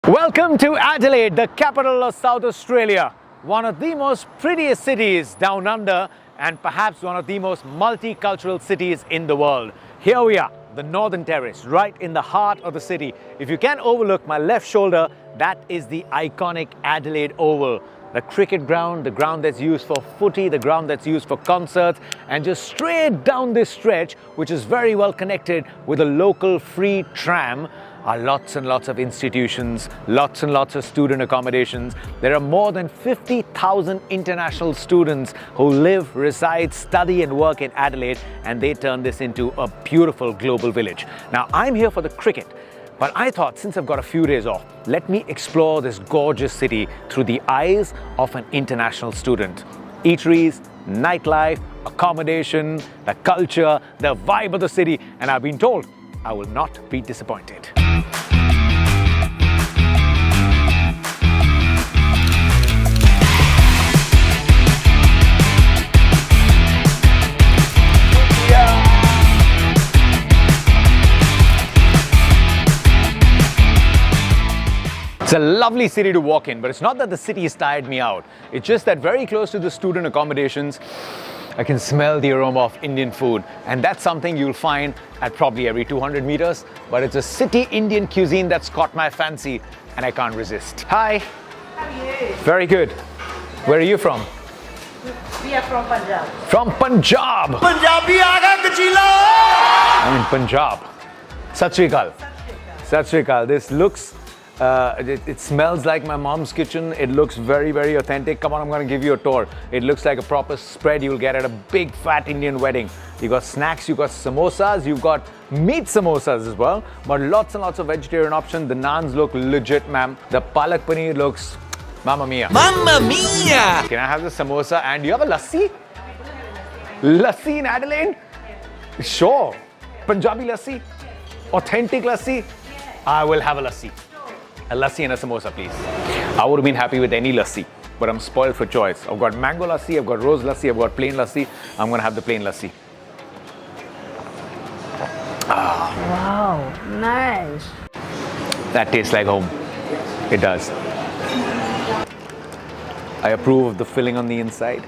Welcome to Adelaide, the capital of South Australia. One of the most prettiest cities down under and perhaps one of the most multicultural cities in the world. Here we are, the Northern Terrace, right in the heart of the city. If you can overlook my left shoulder, that is the iconic Adelaide Oval. The cricket ground, the ground that's used for footy, the ground that's used for concerts, and just straight down this stretch, which is very well connected with a local free tram, are lots and lots of institutions, lots and lots of student accommodations. There are more than 50,000 international students who live, reside, study and work in Adelaide, and they turn this into a beautiful global village. Now, I'm here for the cricket, but I thought since I've got a few days off, let me explore this gorgeous city through the eyes of an international student. Eateries, nightlife, accommodation, the culture, the vibe of the city, and I've been told I will not be disappointed. It's a lovely city to walk in, but it's not that the city has tired me out. It's just that very close to the student accommodations, I can smell the aroma of Indian food, and that's something you'll find at probably every 200 meters, but it's a city Indian cuisine that's caught my fancy and I can't resist. Hi. How are you? Very good. Where are you from? We are from Punjab. From Punjab. I'm in Punjab. Sat Sri Akal. Sat Sri Akal. This looks it smells like my mom's kitchen. It looks very, very authentic. Come on, I'm going to give you a tour. It looks like a proper spread you'll get at a big fat Indian wedding. You got snacks, you got samosas, you've got meat samosas as well, but lots and lots of vegetarian options. The naans look legit, ma'am. The palak paneer looks mamma mia. Mamma mia! Can I have the samosa? And do you have a lassi? Lassi in Adelaide? Sure. Punjabi lassi? Authentic lassi? I will have a lassi. A lassi and a samosa, please. I would have been happy with any lassi, but I'm spoiled for choice. I've got mango lassi, I've got rose lassi, I've got plain lassi. I'm going to have the plain lassi. Wow, nice. That tastes like home. It does. I approve of the filling on the inside.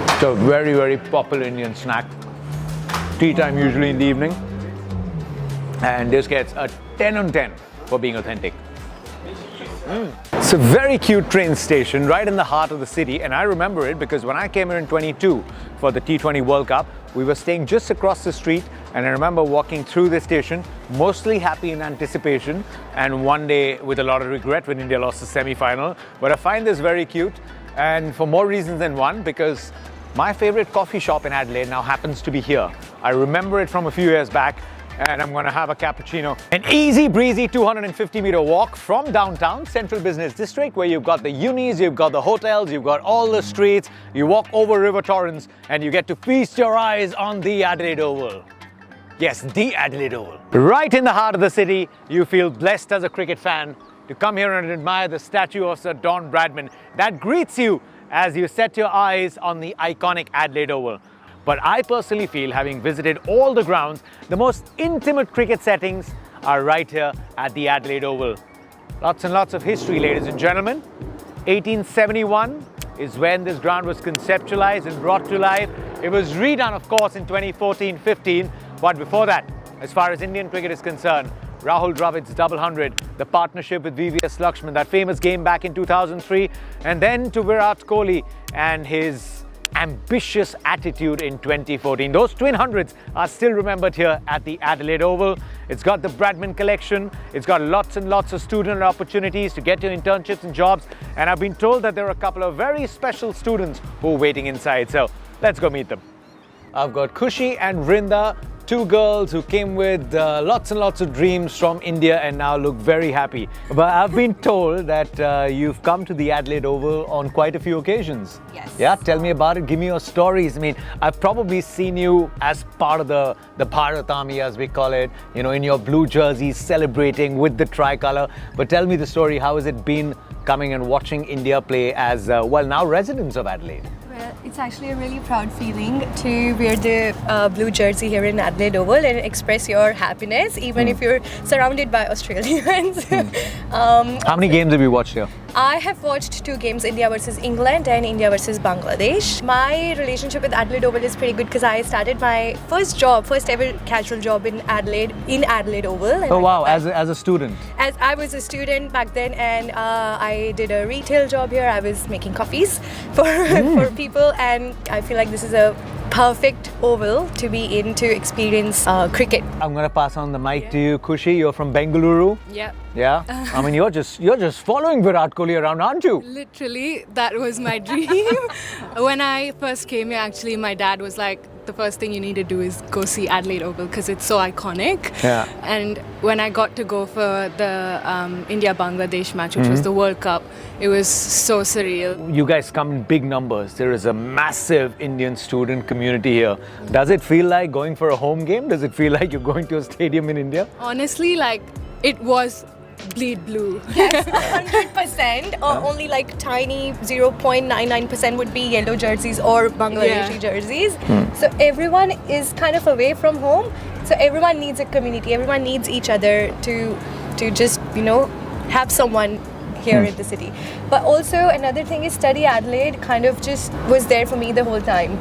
It's a very, very popular Indian snack. Tea time usually in the evening. And this gets a 10 on 10 for being authentic. It's a very cute train station right in the heart of the city, and I remember it because when I came here in 22 for the T20 World Cup, we were staying just across the street, and I remember walking through the station, mostly happy in anticipation, and one day with a lot of regret when India lost the semi-final. But I find this very cute, and for more reasons than one, because my favorite coffee shop in Adelaide now happens to be here. I remember it from a few years back, and I'm going to have a cappuccino. An easy breezy 250-meter walk from downtown Central Business District, where you've got the unis, you've got the hotels, you've got all the streets. You walk over River Torrens and you get to feast your eyes on the Adelaide Oval. Yes, the Adelaide Oval. Right in the heart of the city, you feel blessed as a cricket fan to come here and admire the statue of Sir Don Bradman that greets you as you set your eyes on the iconic Adelaide Oval. But I personally feel, having visited all the grounds, the most intimate cricket settings are right here at the Adelaide Oval. Lots and lots of history, ladies and gentlemen. 1871 is when this ground was conceptualized and brought to life. It was redone, of course, in 2014-15. But before that, as far as Indian cricket is concerned, Rahul Dravid's double 100, the partnership with VVS Lakshman, that famous game back in 2003, and then to Virat Kohli and his ambitious attitude in 2014. Those twin hundreds are still remembered here at the Adelaide Oval. It's got the Bradman collection. It's got lots and lots of student opportunities to get your internships and jobs. And I've been told that there are a couple of very special students who are waiting inside. So let's go meet them. I've got Khushi and Vrinda, two girls who came with lots and lots of dreams from India and now look very happy. But I've been told that you've come to the Adelaide Oval on quite a few occasions. Yes. Yeah, tell me about it. Give me your stories. I mean, I've probably seen you as part of the Bharat Army, as we call it, you know, in your blue jerseys, celebrating with the tricolour. But tell me the story. How has it been coming and watching India play as, well, now residents of Adelaide? Well, It's actually a really proud feeling to wear the blue jersey here in Adelaide Oval and express your happiness, even if you're surrounded by Australians. How many games have you watched here? I have watched 2 games, India versus England and India versus Bangladesh. My relationship with Adelaide Oval is pretty good because I started my first ever casual job in Adelaide Oval. And Oh wow, as a student. As I was a student back then, and I did a retail job here. I was making coffees for people, and I feel like this is a perfect oval to be in to experience cricket. I'm gonna pass on the mic to you, Khushi. You're from Bengaluru. Yeah. Yeah. I mean, you're just following Virat Kohli around, aren't you? Literally, that was my dream. When I first came here, actually, my dad was like, the first thing you need to do is go see Adelaide Oval because it's so iconic. Yeah. And when I got to go for the India-Bangladesh match, which was the World Cup, it was so surreal. You guys come in big numbers. There is a massive Indian student community here. Does it feel like going for a home game? Does it feel like you're going to a stadium in India? Honestly, like, it was bleed blue. Yes, 100%. Only like tiny 0.99% would be yellow jerseys or Bangladeshi jerseys. So everyone is kind of away from home. So everyone needs a community. Everyone needs each other to just, have someone here in the city. But also another thing is StudyAdelaide kind of just was there for me the whole time.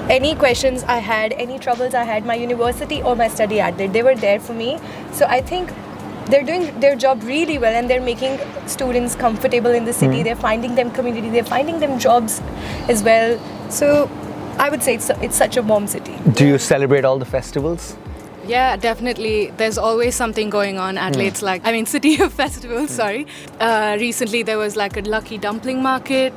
Any questions I had, any troubles I had, my university or my StudyAdelaide, they were there for me. So I think they're doing their job really well, and they're making students comfortable in the city. They're finding them community, they're finding them jobs as well. So I would say it's such a warm city. Do you celebrate all the festivals? Yeah, definitely. There's always something going on. Adelaide's city of festivals, sorry. Recently there was like a lucky dumpling market.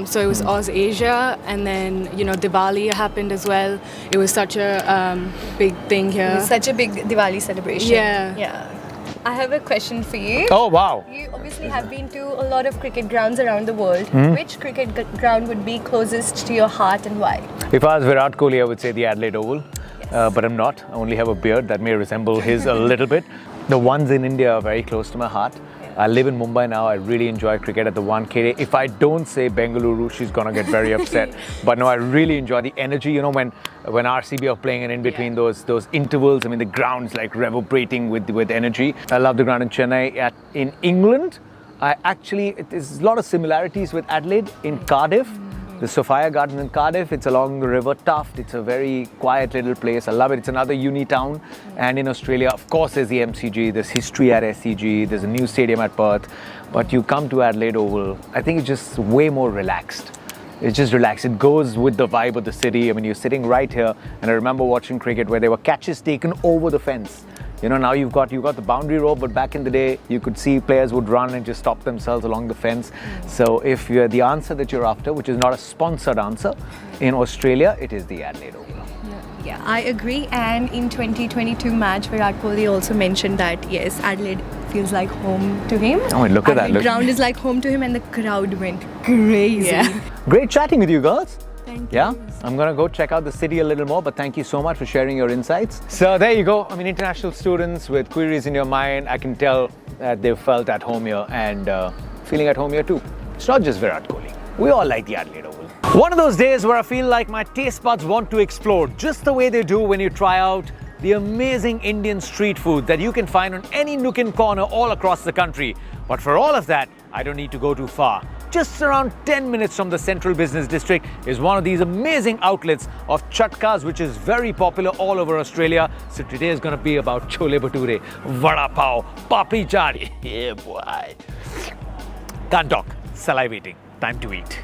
So it was Oz Asia, and then, Diwali happened as well. It was such a big thing here. It was such a big Diwali celebration. Yeah. I have a question for you. Oh wow. You obviously have been to a lot of cricket grounds around the world. Which cricket ground would be closest to your heart, and why? If I was Virat Kohli, I would say the Adelaide Oval. But I'm not. I only have a beard that may resemble his a little bit. The ones in India are very close to my heart. I live in Mumbai now. I really enjoy cricket at the 1KD. If I don't say Bengaluru, she's going to get very upset. But no, I really enjoy the energy. When RCB are playing and in between those intervals, I mean, the ground's like reverberating with energy. I love the ground in Chennai. In England, there's a lot of similarities with Adelaide. In Cardiff, the Sophia Garden in Cardiff, it's along the River Tuft. It's a very quiet little place. I love it. It's another uni town. And in Australia, of course, there's the MCG. There's history at SCG. There's a new stadium at Perth. But you come to Adelaide Oval, I think it's just way more relaxed. It's just relaxed. It goes with the vibe of the city. I mean, you're sitting right here. And I remember watching cricket where there were catches taken over the fence. Now you've got the boundary rope, but back in the day, you could see players would run and just stop themselves along the fence. So if you're the answer that you're after, which is not a sponsored answer, in Australia, it is the Adelaide Oval. Yeah, I agree. And in 2022 match, Virat Kohli also mentioned that, yes, Adelaide feels like home to him. Oh, and look at that. The ground is like home to him, and the crowd went crazy. Yeah. Great chatting with you girls. Thank Yeah, I'm going to go check out the city a little more, but thank you so much for sharing your insights. So there you go. I mean, international students with queries in your mind, I can tell that they've felt at home here and feeling at home here too. It's not just Virat Kohli. We all like the Adelaide Oval. One of those days where I feel like my taste buds want to explode, just the way they do when you try out the amazing Indian street food that you can find on any nook and corner all across the country. But for all of that, I don't need to go too far. Just around 10 minutes from the Central Business District is one of these amazing outlets of chatkas, which is very popular all over Australia. So today is going to be about chole bhature, vada pav, papri chaat. Yeah, boy. Can't talk. Salivating. Time to eat.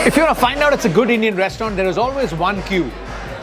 If you want to find out it's a good Indian restaurant, there is always one queue.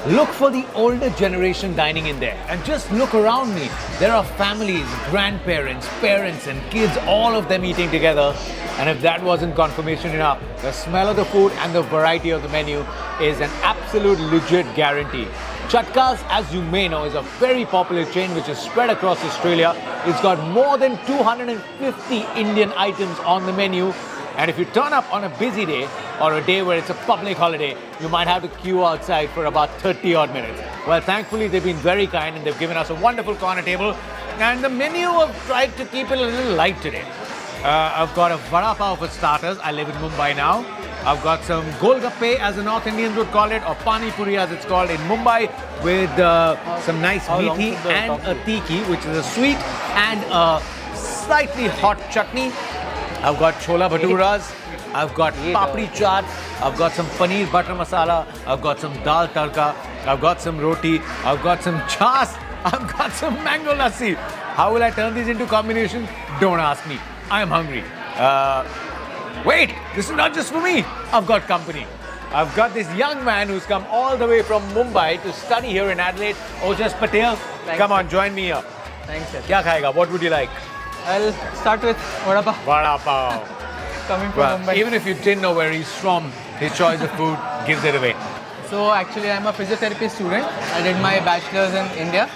Look for the older generation dining in there, and just look around me. There are families, grandparents, parents and kids, all of them eating together. And if that wasn't confirmation enough, the smell of the food and the variety of the menu is an absolute legit guarantee. Chatkas, as you may know, is a very popular chain which is spread across Australia. It's got more than 250 Indian items on the menu. And if you turn up on a busy day or a day where it's a public holiday, you might have to queue outside for about 30 odd minutes. Well, thankfully, they've been very kind and they've given us a wonderful corner table. And the menu, I've tried to keep it a little light today. I've got a vada pav for starters. I live in Mumbai now. I've got some golgappe, as the North Indians would call it, or pani puri as it's called in Mumbai, with some nice meathi and a tiki, which is a sweet and a slightly hot chutney. I've got chola bhaturas, I've got papri chaat, I've got some paneer butter masala, I've got some dal tadka, I've got some roti, I've got some chas, I've got some mango lassi. How will I turn these into combinations? Don't ask me. I am hungry. Wait, this is not just for me. I've got company. I've got this young man who's come all the way from Mumbai to study here in Adelaide. Ojas Patel, come on, join me here. Thanks, sir. Kya khayega? What would you like? I'll start with vada pav. Vada pav. Coming from Well, Mumbai. even if you didn't know where he's from, his choice of food gives it away. So actually, I'm a physiotherapy student. I did my bachelor's in India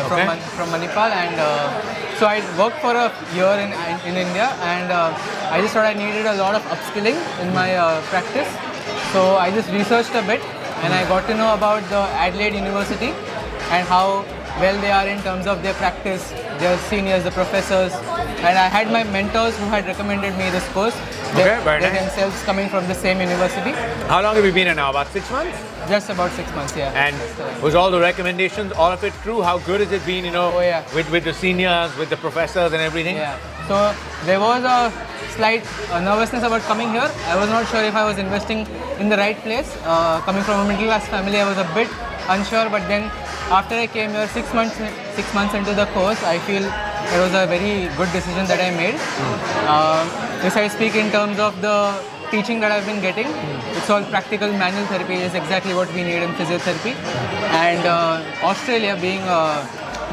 from Manipal, and so I worked for a year in India, and I just thought I needed a lot of upskilling in my practice. So I just researched a bit, and I got to know about the Adelaide University and how well they are in terms of their practice, their seniors, the professors, and I had my mentors who had recommended me this course. Okay, very They're nice. themselves coming from the same university. How long have you been here now? About 6 months? Just about 6 months, yeah. And was all the recommendations, all of it true? How good has it been, you know, Oh, yeah. with the seniors, with the professors and everything? Yeah. So there was a slight nervousness about coming here. I was not sure if I was investing in the right place. Coming from a middle class family, I was a bit unsure. But then after I came here 6 months into the course, I feel it was a very good decision that I made. This I speak in terms of the teaching that I've been getting. It's all practical manual therapy is exactly what we need in physiotherapy. And Australia being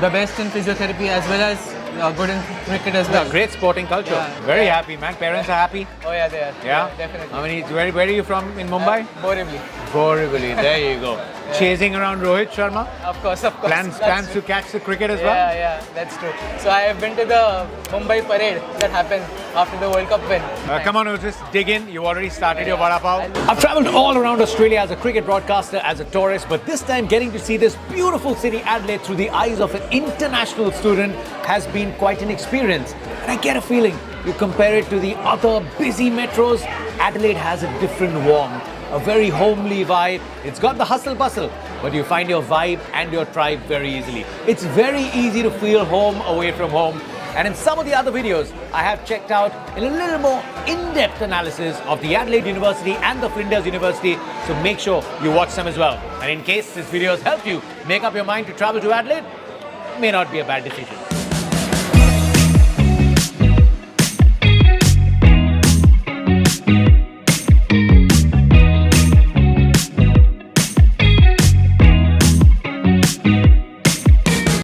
the best in physiotherapy as well as good in cricket as well. Yeah, great sporting culture. Yeah. Very happy, man. Parents are happy. Oh yeah, they are. Yeah? Definitely. I mean, where are you from in Mumbai? Borivali. Borivali. There you go. Chasing around Rohit Sharma. Of course. Plans That's to catch the cricket as Yeah, well? yeah, that's true. So I have been to the Mumbai parade that happened after the World Cup win. Come on, just dig in. You've already started your vada pav. I've traveled all around Australia as a cricket broadcaster, as a tourist, but this time getting to see this beautiful city, Adelaide, through the eyes of an international student has been quite an experience. And I get a feeling, you compare it to the other busy metros, Adelaide has a different warmth, a very homely vibe. It's got the hustle bustle, but you find your vibe and your tribe very easily. It's very easy to feel home away from home. And in some of the other videos, I have checked out in a little more in-depth analysis of the Adelaide University and the Flinders University. So make sure you watch them as well. And in case this video has helped you make up your mind to travel to Adelaide, may not be a bad decision.